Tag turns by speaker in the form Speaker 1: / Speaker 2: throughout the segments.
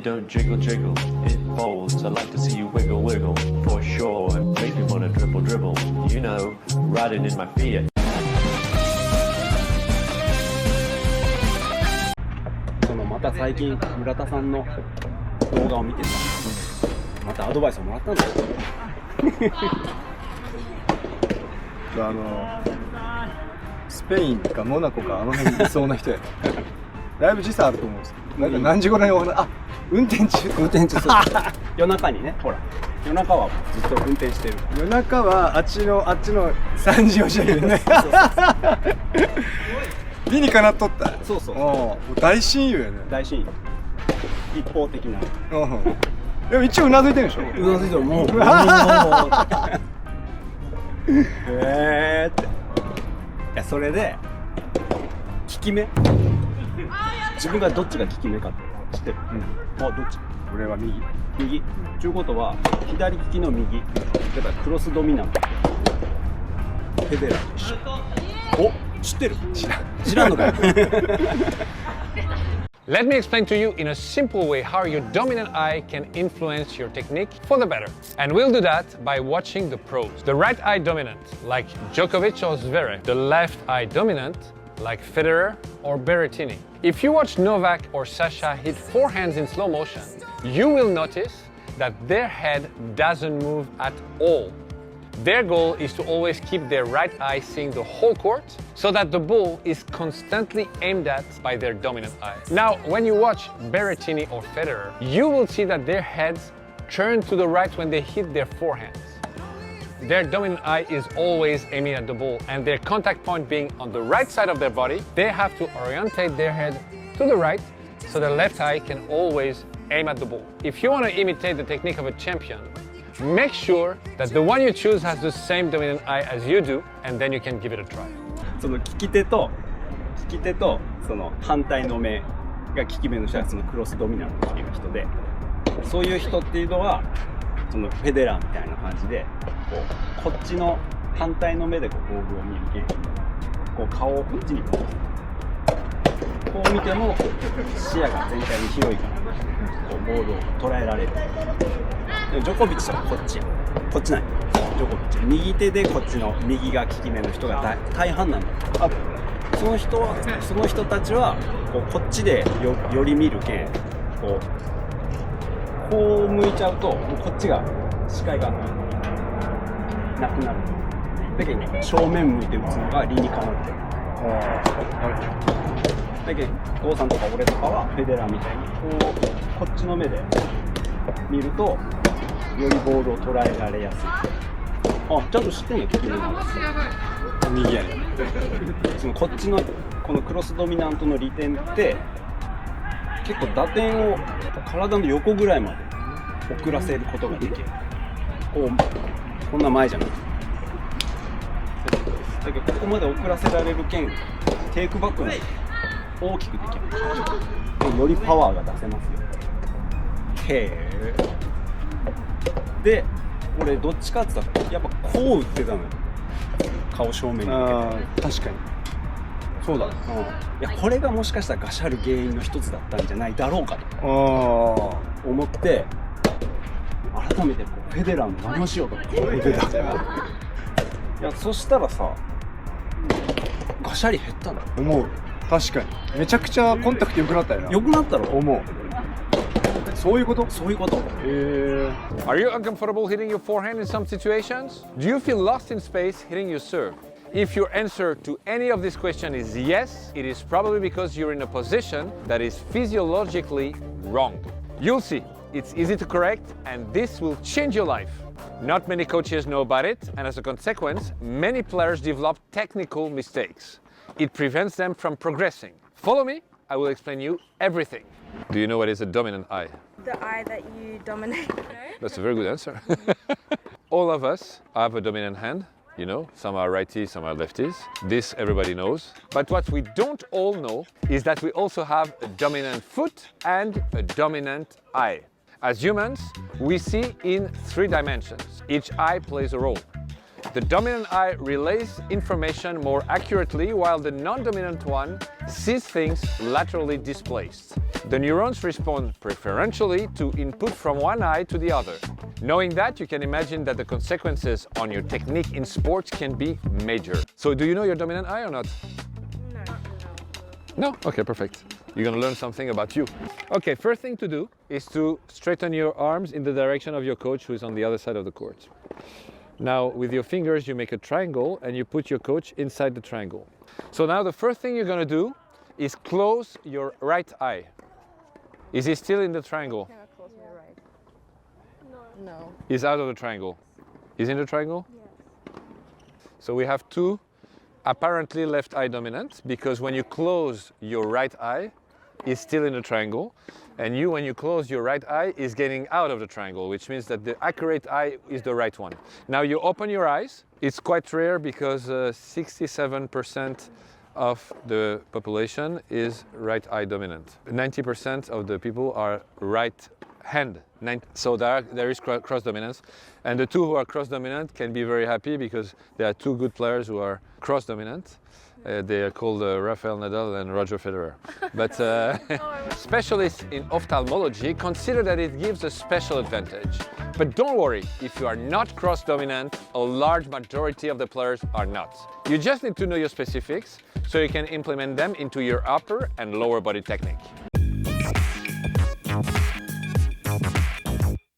Speaker 1: Don't jiggle jiggle, it folds. I like to see you wiggle wiggle for sure and make me wanna dribble dribble. You know, riding in my Fiat.
Speaker 2: また最近村田さんの動画を見てさ、またアドバイスをもらったんだよ。
Speaker 3: スペインかモナコかあの辺にいそうな人やだいぶ時差あると思うんですよ。なんか何時頃に運転中そう
Speaker 2: 夜中にね、ほら夜中はずっと運転してる。
Speaker 3: 夜中はあっちの3時4時やけどね理にかなっとった。
Speaker 2: そうそう、
Speaker 3: もう大親友やね。
Speaker 2: 大親友、一方的な。
Speaker 3: でも一応うなずいてるでしょ。
Speaker 2: うなずいてる。もうっていや、それで利き目、自分がどっちが利き目かって知ってる？どっち？
Speaker 3: 俺は右。
Speaker 2: ということは左利きの右、だからクロスドミナント、フェデラーと一緒。お、知ってる？知らんのかよ。
Speaker 4: Let me explain to you in a simple way how your dominant eye can influence your technique for the better. And we'll do that by watching the pros. The right eye dominant, like Djokovic or Zverev. The left eye dominant, like Federer or Berrettini. If you watch Novak or Sasha hit forehands in slow motion, you will notice that their head doesn't move at all. Their goal is to always keep their right eye seeing the whole court so that the ball is constantly aimed at by their dominant eye. Now, when you watch Berrettini or Federer, you will see that their heads turn to the right when they hit their forehands. Their dominant eye is always aiming at the ball, and their contact point being on the right side of their body, they have to orientate their head to the right so their left eye can always aim at the ball. If you want to imitate the technique of a champion, make sure that the one you choose has the same dominant eye as you do, and then you can give it a try.
Speaker 2: その利き手とその反対の目が利き目の人がそのクロスドミナントっていう人で、そういう人っていうのはそのフェデラーみたいな感じでこっちの反対の目でボールを見るけん、顔をこっちにこう見ても視野が全体に広いからボールを捉えられる。ジョコビッチはこっちなんよ。ジョコビッチ右手でこっちの右が利き目の人が大半なんだよ。その人たちはこっちでより見るけん、こう向いちゃうとこっちが視界がなくなる。だけどね、正面向いて打つのが理にかなってる。だけど郷さんとか俺とかはフェデラーみたいにこっちの目で見るとよりボールを捉えられやすい。ちゃんと知ってんの？利き目なんですよ。右やね。そのこっちのこのクロスドミナントの利点って結構打点を体の横ぐらいまで遅らせることができる。こんな前じゃなくて。だけどここまで遅らせられるけんテイクバックも大きくできる。よりパワーが出せますよ。で、俺どっちかって言ったらやっぱこう打ってたのよ。顔正面に向けて。
Speaker 3: 確かにそうだね。
Speaker 2: いや、これがもしかしたらガシャる原因の一つだったんじゃないだろうかと思って改めてフェデラーの真似をしようと思って。いや、そしたらさガシャリ減ったの。
Speaker 3: 思う。確かにめちゃくちゃコンタクト良くなったよな。
Speaker 2: 良くなったろ。
Speaker 3: 思う。そういうこと？
Speaker 2: そういうこと。
Speaker 4: Are you uncomfortable hitting your forehand in some situations? Do you feel lost in space hitting your serve? If your answer to any of these questions is yes, it is probably because you're in a position that is physiologically wrong. You'll see, it's easy to correct, and this will change your life. Not many coaches know about it, and as a consequence, many players develop technical mistakes. It prevents them from progressing. Follow me, I will explain you everything. Do you know what is a dominant eye?
Speaker 5: The eye that you dominate.
Speaker 4: That's a very good answer. All of us have a dominant hand. You know, some are righties, some are lefties. This everybody knows. But what we don't all know is that we also have a dominant foot and a dominant eye. As humans, we see in 3 dimensions. Each eye plays a role. The dominant eye relays information more accurately, while the non-dominant one sees things laterally displaced. The neurons respond preferentially to input from one eye to the other. Knowing that, you can imagine that the consequences on your technique in sports can be major. So do you know your dominant eye or not? No? Okay, perfect. You're gonna learn something about you. Okay, first thing to do is to straighten your arms in the direction of your coach who is on the other side of the court. Now, with your fingers, you make a triangle and you put your coach inside the triangle. So now the first thing you're gonna do is close your right eye. Is he still in the triangle?
Speaker 5: Can I close my right? No.
Speaker 4: He's out of the triangle. He's in the triangle?
Speaker 5: Yes.
Speaker 4: So we have two apparently left eye dominant, because when you close your right eye, it's still in the triangle, and you, when you close your right eye, is getting out of the triangle, which means that the accurate eye is the right one. Now you open your eyes. It's quite rare because 67% of the population is right eye dominant. 90% of the people are right hand. So there is cross dominance, and the two who are cross dominant can be very happy because there are two good players who are cross dominant. They are called Rafael Nadal and Roger Federer. But specialists in ophthalmology consider that it gives a special advantage. But don't worry, if you are not cross dominant, a large majority of the players are not. You just need to know your specifics so you can implement them into your upper and lower body technique.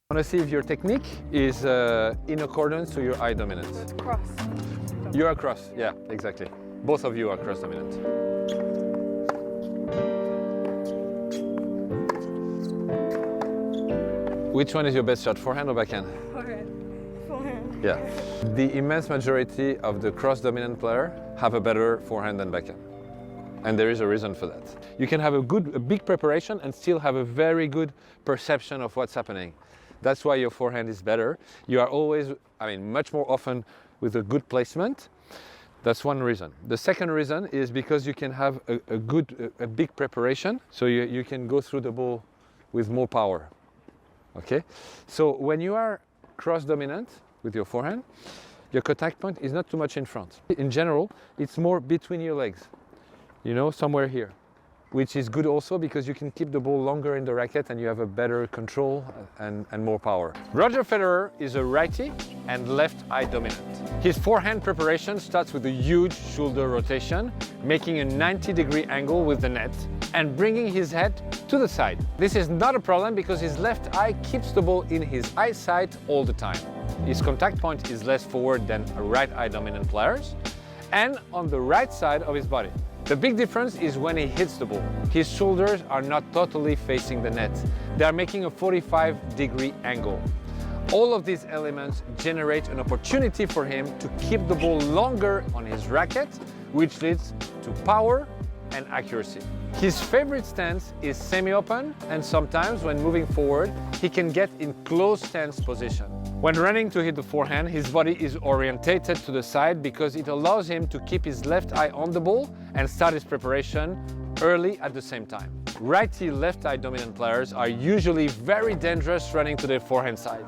Speaker 4: I want to see if your technique is in accordance to your eye dominance.
Speaker 5: It's cross.
Speaker 4: You are cross, yeah, exactly. Both of you are cross dominant. Which one is your best shot, forehand or backhand?
Speaker 5: Forehand.
Speaker 4: Yeah. The immense majority of the cross dominant player have a better forehand than backhand. And there is a reason for that. You can have a big preparation and still have a very good perception of what's happening. That's why your forehand is better. You are always, much more often with a good placement. That's one reason. The second reason is because you can have a big preparation, so you can go through the ball with more power. Okay? So when you are cross-dominant with your forehand, your contact point is not too much in front. In general, it's more between your legs, somewhere here, which is good also because you can keep the ball longer in the racket and you have a better control and more power. Roger Federer is a righty and left eye dominant. His forehand preparation starts with a huge shoulder rotation, making a 90-degree angle with the net and bringing his head to the side. This is not a problem because his left eye keeps the ball in his eyesight all the time. His contact point is less forward than a right eye dominant players and on the right side of his body. The big difference is when he hits the ball. His shoulders are not totally facing the net. They are making a 45-degree angle. All of these elements generate an opportunity for him to keep the ball longer on his racket, which leads to power and accuracy. His favorite stance is semi-open, and sometimes when moving forward, he can get in close stance position. When running to hit the forehand, his body is orientated to the side because it allows him to keep his left eye on the ball and start his preparation early at the same time. Righty left eye dominant players are usually very dangerous running to their forehand side.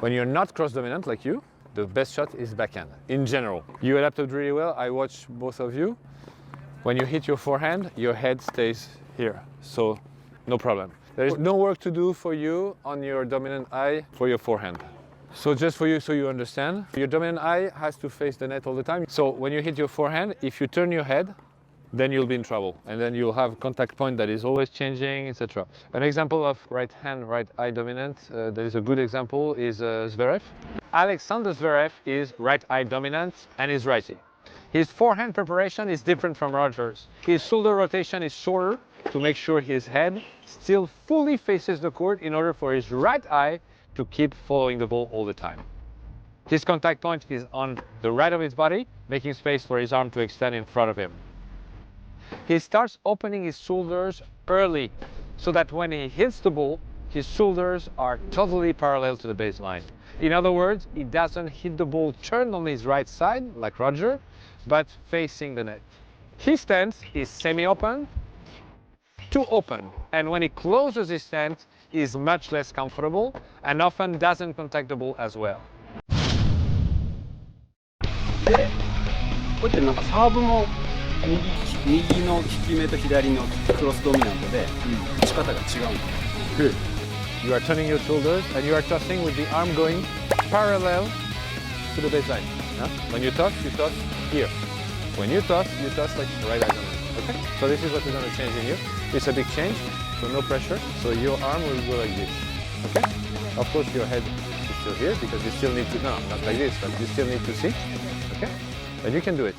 Speaker 4: When you're not cross-dominant like you, the best shot is backhand, in general. You adapted really well. I watched both of you. When you hit your forehand, your head stays here, so no problem. There is no work to do for you on your dominant eye for your forehand. So just for you, so you understand, your dominant eye has to face the net all the time. So when you hit your forehand, if you turn your head, then you'll be in trouble, and then you'll have contact point that is always changing, etc. An example of right hand, right eye dominant, that is a good example, is Zverev. Alexander Zverev is right eye dominant and is righty. His forehand preparation is different from Rogers. His shoulder rotation is shorter to make sure his head still fully faces the court in order for his right eye to keep following the ball all the time. His contact point is on the right of his body, making space for his arm to extend in front of him. He starts opening his shoulders early so that when he hits the ball, his shoulders are totally parallel to the baseline. In other words, he doesn't hit the ball turned on his right side like Roger, but facing the net. His stance is semi-open to open, and when he closes his stance, he is much less comfortable and often doesn't contact the ball as well.
Speaker 2: で、こうやってなんかサーブも右の利き目と左のクロスドミナントで打ち方が違うんです。
Speaker 4: Good. You are turning your shoulders and you are tossing with the arm going parallel to the baseline. Huh? When you toss here. When you toss like right eye dominant. Okay? So this is what we're going to change in you. It's a big change, so no pressure. So your arm will go like this. Okay? Of course your head is still here because you still need to, no, not like this, but you still need to see. Okay? And you can do it.